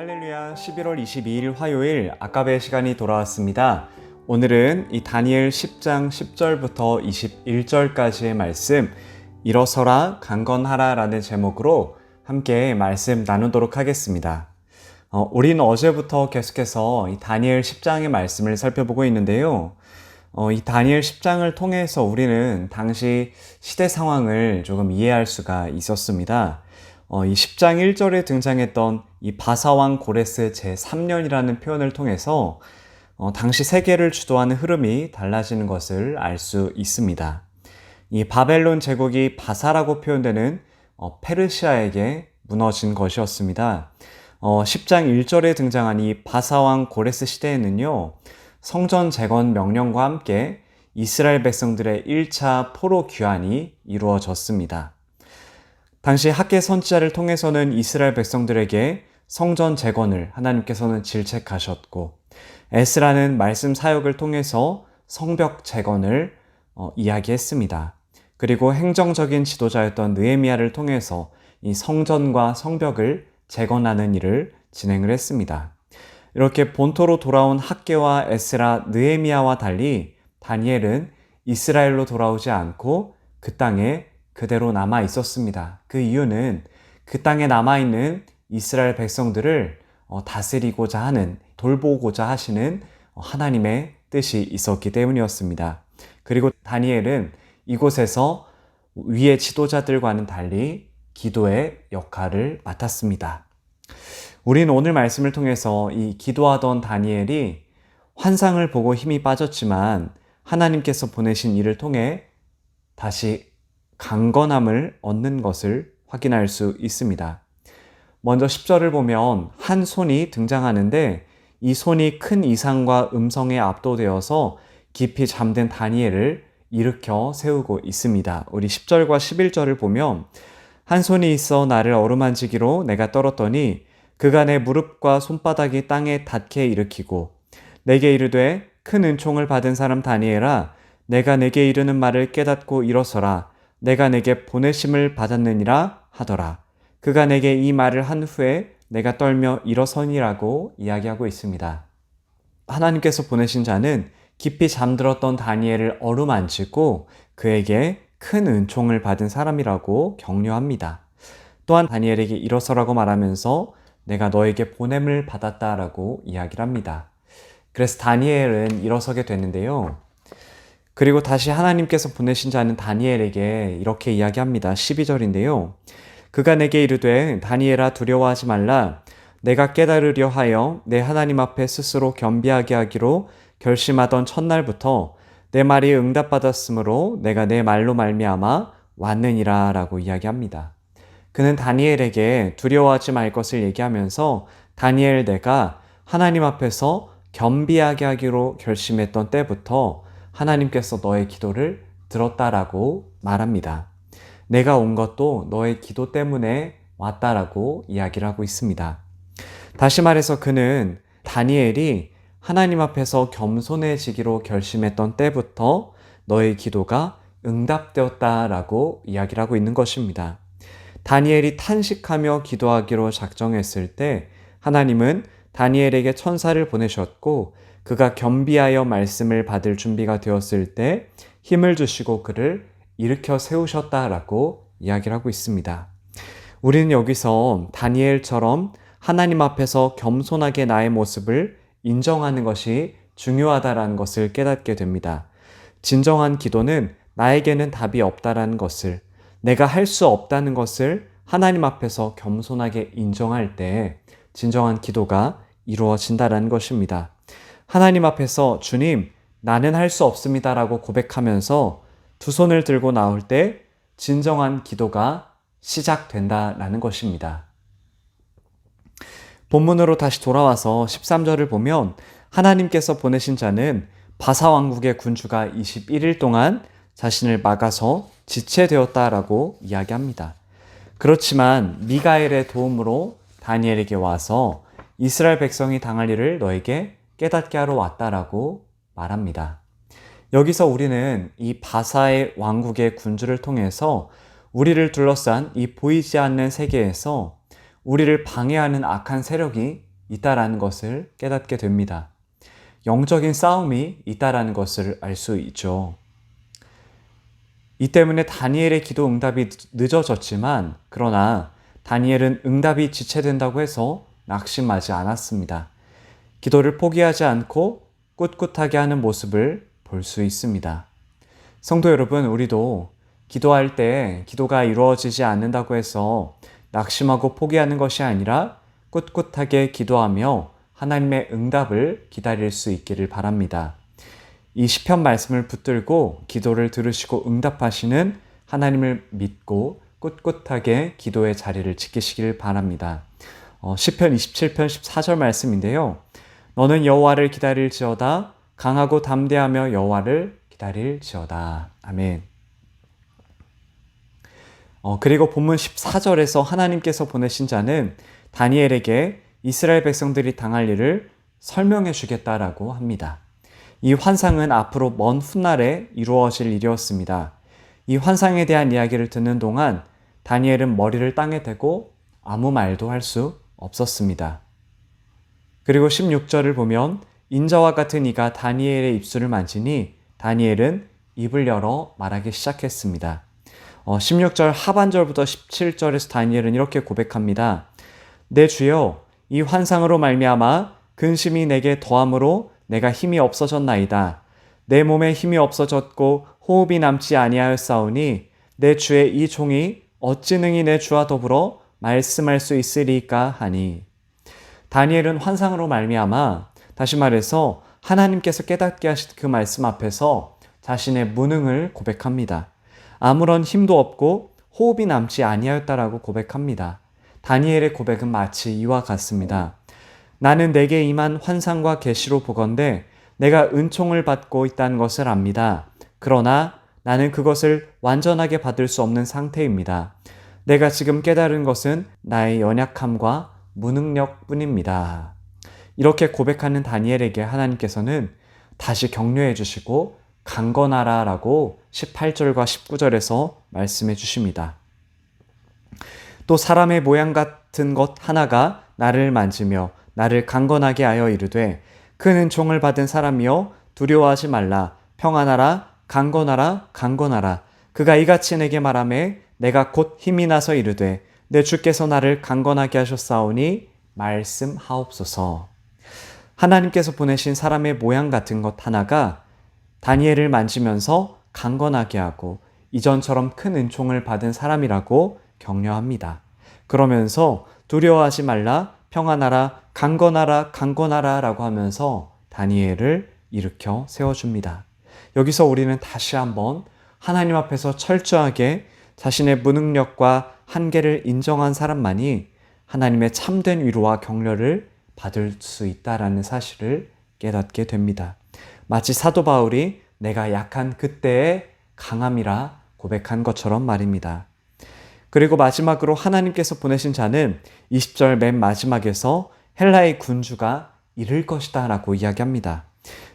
할렐루야. 11월 22일 화요일 아까베의 시간이 돌아왔습니다. 오늘은 이 다니엘 10장 10절부터 21절까지의 말씀 일어서라 강건하라 라는 제목으로 함께 말씀 나누도록 하겠습니다. 우리는 어제부터 계속해서 이 다니엘 10장의 말씀을 살펴보고 있는데요. 이 다니엘 10장을 통해서 우리는 당시 시대 상황을 조금 이해할 수가 있었습니다. 이 10장 1절에 등장했던 이 바사왕 고레스 제3년이라는 표현을 통해서 당시 세계를 주도하는 흐름이 달라지는 것을 알 수 있습니다. 이 바벨론 제국이 바사라고 표현되는 페르시아에게 무너진 것이었습니다. 10장 1절에 등장한 이 바사왕 고레스 시대에는요, 성전 재건 명령과 함께 이스라엘 백성들의 1차 포로 귀환이 이루어졌습니다. 당시 학개 선지자를 통해서는 이스라엘 백성들에게 성전 재건을 하나님께서는 질책하셨고, 에스라는 말씀 사역을 통해서 성벽 재건을 이야기했습니다. 그리고 행정적인 지도자였던 느헤미야를 통해서 이 성전과 성벽을 재건하는 일을 진행을 했습니다. 이렇게 본토로 돌아온 학개와 에스라, 느헤미야와 달리 다니엘은 이스라엘로 돌아오지 않고 그 땅에 그대로 남아 있었습니다. 그 이유는 그 땅에 남아있는 이스라엘 백성들을 다스리고자 하는, 돌보고자 하시는 하나님의 뜻이 있었기 때문이었습니다. 그리고 다니엘은 이곳에서 위의 지도자들과는 달리 기도의 역할을 맡았습니다. 우리는 오늘 말씀을 통해서 이 기도하던 다니엘이 환상을 보고 힘이 빠졌지만 하나님께서 보내신 이를 통해 다시 강건함을 얻는 것을 확인할 수 있습니다. 먼저 10절을 보면 한 손이 등장하는데 이 손이 큰 이상과 음성에 압도되어서 깊이 잠든 다니엘을 일으켜 세우고 있습니다. 우리 10절과 11절을 보면 한 손이 있어 나를 어루만지기로 내가 떨었더니 그가 내 무릎과 손바닥이 땅에 닿게 일으키고 내게 이르되 큰 은총을 받은 사람 다니엘아 내가 내게 이르는 말을 깨닫고 일어서라 내가 내게 보내심을 받았느니라 하더라. 그가 내게 이 말을 한 후에 내가 떨며 일어서니라고 이야기하고 있습니다. 하나님께서 보내신 자는 깊이 잠들었던 다니엘을 어루만지고 그에게 큰 은총을 받은 사람이라고 격려합니다. 또한 다니엘에게 일어서라고 말하면서 내가 너에게 보냄을 받았다라고 이야기를 합니다. 그래서 다니엘은 일어서게 되는데요. 그리고 다시 하나님께서 보내신 자는 다니엘에게 이렇게 이야기합니다. 12절인데요. 그가 내게 이르되 다니엘아 두려워하지 말라. 내가 깨달으려 하여 내 하나님 앞에 스스로 겸비하게 하기로 결심하던 첫날부터 내 말이 응답받았으므로 내가 내 말로 말미암아 왔느니라 라고 이야기합니다. 그는 다니엘에게 두려워하지 말 것을 얘기하면서 다니엘 내가 하나님 앞에서 겸비하게 하기로 결심했던 때부터 하나님께서 너의 기도를 들었다라고 말합니다. 내가 온 것도 너의 기도 때문에 왔다라고 이야기를 하고 있습니다. 다시 말해서 그는 다니엘이 하나님 앞에서 겸손해지기로 결심했던 때부터 너의 기도가 응답되었다라고 이야기를 하고 있는 것입니다. 다니엘이 탄식하며 기도하기로 작정했을 때 하나님은 다니엘에게 천사를 보내셨고 그가 겸비하여 말씀을 받을 준비가 되었을 때 힘을 주시고 그를 일으켜 세우셨다라고 이야기를 하고 있습니다. 우리는 여기서 다니엘처럼 하나님 앞에서 겸손하게 나의 모습을 인정하는 것이 중요하다라는 것을 깨닫게 됩니다. 진정한 기도는 나에게는 답이 없다라는 것을, 내가 할 수 없다는 것을 하나님 앞에서 겸손하게 인정할 때 진정한 기도가 이루어진다라는 것입니다. 하나님 앞에서 주님, 나는 할 수 없습니다라고 고백하면서 두 손을 들고 나올 때 진정한 기도가 시작된다라는 것입니다. 본문으로 다시 돌아와서 13절을 보면 하나님께서 보내신 자는 바사왕국의 군주가 21일 동안 자신을 막아서 지체되었다라고 이야기합니다. 그렇지만 미가엘의 도움으로 다니엘에게 와서 이스라엘 백성이 당할 일을 너에게 깨닫게 하러 왔다라고 말합니다. 여기서 우리는 이 바사의 왕국의 군주를 통해서 우리를 둘러싼 이 보이지 않는 세계에서 우리를 방해하는 악한 세력이 있다라는 것을 깨닫게 됩니다. 영적인 싸움이 있다라는 것을 알 수 있죠. 이 때문에 다니엘의 기도 응답이 늦어졌지만 그러나 다니엘은 응답이 지체된다고 해서 낙심하지 않았습니다. 기도를 포기하지 않고 꿋꿋하게 하는 모습을 볼 수 있습니다. 성도 여러분, 우리도 기도할 때 기도가 이루어지지 않는다고 해서 낙심하고 포기하는 것이 아니라 꿋꿋하게 기도하며 하나님의 응답을 기다릴 수 있기를 바랍니다. 이 시편 말씀을 붙들고 기도를 들으시고 응답하시는 하나님을 믿고 꿋꿋하게 기도의 자리를 지키시길 바랍니다. 시편 27편 14절 말씀인데요. 너는 여호와를 기다릴지어다 강하고 담대하며 여호와를 기다릴지어다. 아멘. 그리고 본문 14절에서 하나님께서 보내신 자는 다니엘에게 이스라엘 백성들이 당할 일을 설명해 주겠다라고 합니다. 이 환상은 앞으로 먼 훗날에 이루어질 일이었습니다. 이 환상에 대한 이야기를 듣는 동안 다니엘은 머리를 땅에 대고 아무 말도 할 수 없었습니다. 그리고 16절을 보면 인자와 같은 이가 다니엘의 입술을 만지니 다니엘은 입을 열어 말하기 시작했습니다. 16절 하반절부터 17절에서 다니엘은 이렇게 고백합니다. 내 주여, 이 환상으로 말미암아 근심이 내게 더함으로 내가 힘이 없어졌나이다. 내 몸에 힘이 없어졌고 호흡이 남지 아니하였사오니 내 주의 이 종이 어찌 능히 내 주와 더불어 말씀할 수 있으리까 하니. 다니엘은 환상으로 말미암아, 다시 말해서 하나님께서 깨닫게 하신 그 말씀 앞에서 자신의 무능을 고백합니다. 아무런 힘도 없고 호흡이 남지 아니하였다라고 고백합니다. 다니엘의 고백은 마치 이와 같습니다. 나는 내게 임한 환상과 계시로 보건대 내가 은총을 받고 있다는 것을 압니다. 그러나 나는 그것을 완전하게 받을 수 없는 상태입니다. 내가 지금 깨달은 것은 나의 연약함과 무능력 뿐입니다. 이렇게 고백하는 다니엘에게 하나님께서는 다시 격려해 주시고 강건하라 라고 18절과 19절에서 말씀해 주십니다. 또 사람의 모양 같은 것 하나가 나를 만지며 나를 강건하게 하여 이르되 큰 은총을 받은 사람이여 두려워하지 말라 평안하라 강건하라 강건하라 그가 이같이 내게 말하매 내가 곧 힘이 나서 이르되 내 주께서 나를 강건하게 하셨사오니 말씀하옵소서. 하나님께서 보내신 사람의 모양 같은 것 하나가 다니엘을 만지면서 강건하게 하고 이전처럼 큰 은총을 받은 사람이라고 격려합니다. 그러면서 두려워하지 말라, 평안하라, 강건하라, 강건하라 라고 하면서 다니엘을 일으켜 세워줍니다. 여기서 우리는 다시 한번 하나님 앞에서 철저하게 자신의 무능력과 한계를 인정한 사람만이 하나님의 참된 위로와 격려를 받을 수 있다라는 사실을 깨닫게 됩니다. 마치 사도 바울이 내가 약한 그때의 강함이라 고백한 것처럼 말입니다. 그리고 마지막으로 하나님께서 보내신 자는 20절 맨 마지막에서 헬라의 군주가 이를 것이다 라고 이야기합니다.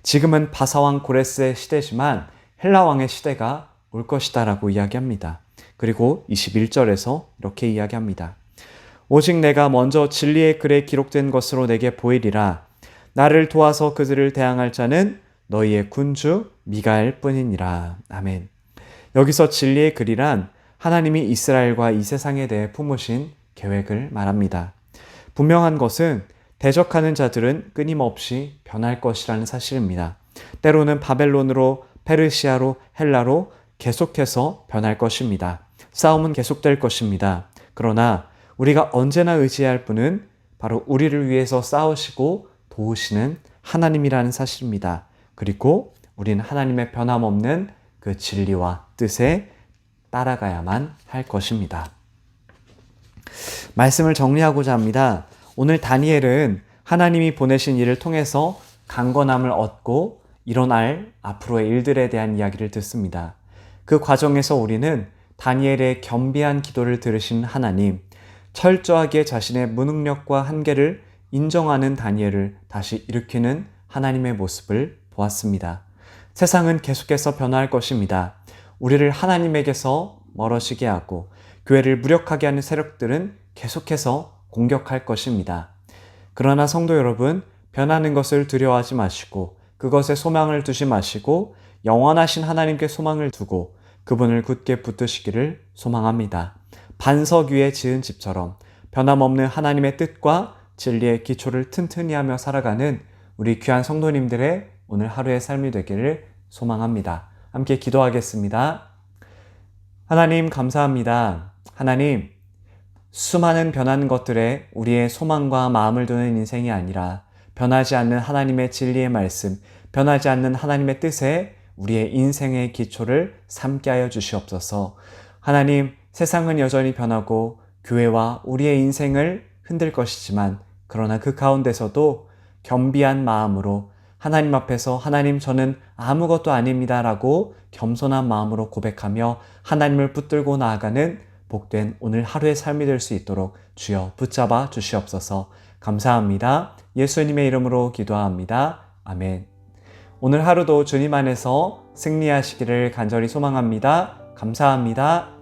지금은 바사왕 고레스의 시대지만 헬라왕의 시대가 올 것이다 라고 이야기합니다. 그리고 21절에서 이렇게 이야기합니다. 오직 내가 먼저 진리의 글에 기록된 것으로 내게 보이리라. 나를 도와서 그들을 대항할 자는 너희의 군주 미가엘 뿐이니라. 아멘. 여기서 진리의 글이란 하나님이 이스라엘과 이 세상에 대해 품으신 계획을 말합니다. 분명한 것은 대적하는 자들은 끊임없이 변할 것이라는 사실입니다. 때로는 바벨론으로, 페르시아로, 헬라로 계속해서 변할 것입니다. 싸움은 계속될 것입니다. 그러나 우리가 언제나 의지해야 할 분은 바로 우리를 위해서 싸우시고 도우시는 하나님이라는 사실입니다. 그리고 우리는 하나님의 변함없는 그 진리와 뜻에 따라가야만 할 것입니다. 말씀을 정리하고자 합니다. 오늘 다니엘은 하나님이 보내신 일을 통해서 강건함을 얻고 일어날 앞으로의 일들에 대한 이야기를 듣습니다. 그 과정에서 우리는 다니엘의 겸비한 기도를 들으신 하나님, 철저하게 자신의 무능력과 한계를 인정하는 다니엘을 다시 일으키는 하나님의 모습을 보았습니다. 세상은 계속해서 변화할 것입니다. 우리를 하나님에게서 멀어지게 하고 교회를 무력하게 하는 세력들은 계속해서 공격할 것입니다. 그러나 성도 여러분, 변하는 것을 두려워하지 마시고 그것에 소망을 두지 마시고 영원하신 하나님께 소망을 두고 그분을 굳게 붙드시기를 소망합니다. 반석 위에 지은 집처럼 변함없는 하나님의 뜻과 진리의 기초를 튼튼히 하며 살아가는 우리 귀한 성도님들의 오늘 하루의 삶이 되기를 소망합니다. 함께 기도하겠습니다. 하나님 감사합니다. 하나님, 수많은 변한 것들에 우리의 소망과 마음을 두는 인생이 아니라 변하지 않는 하나님의 진리의 말씀, 변하지 않는 하나님의 뜻에 우리의 인생의 기초를 삼게 하여 주시옵소서. 하나님, 세상은 여전히 변하고 교회와 우리의 인생을 흔들 것이지만 그러나 그 가운데서도 겸비한 마음으로 하나님 앞에서 하나님 저는 아무것도 아닙니다 라고 겸손한 마음으로 고백하며 하나님을 붙들고 나아가는 복된 오늘 하루의 삶이 될 수 있도록 주여 붙잡아 주시옵소서. 감사합니다. 예수님의 이름으로 기도합니다. 아멘. 오늘 하루도 주님 안에서 승리하시기를 간절히 소망합니다. 감사합니다.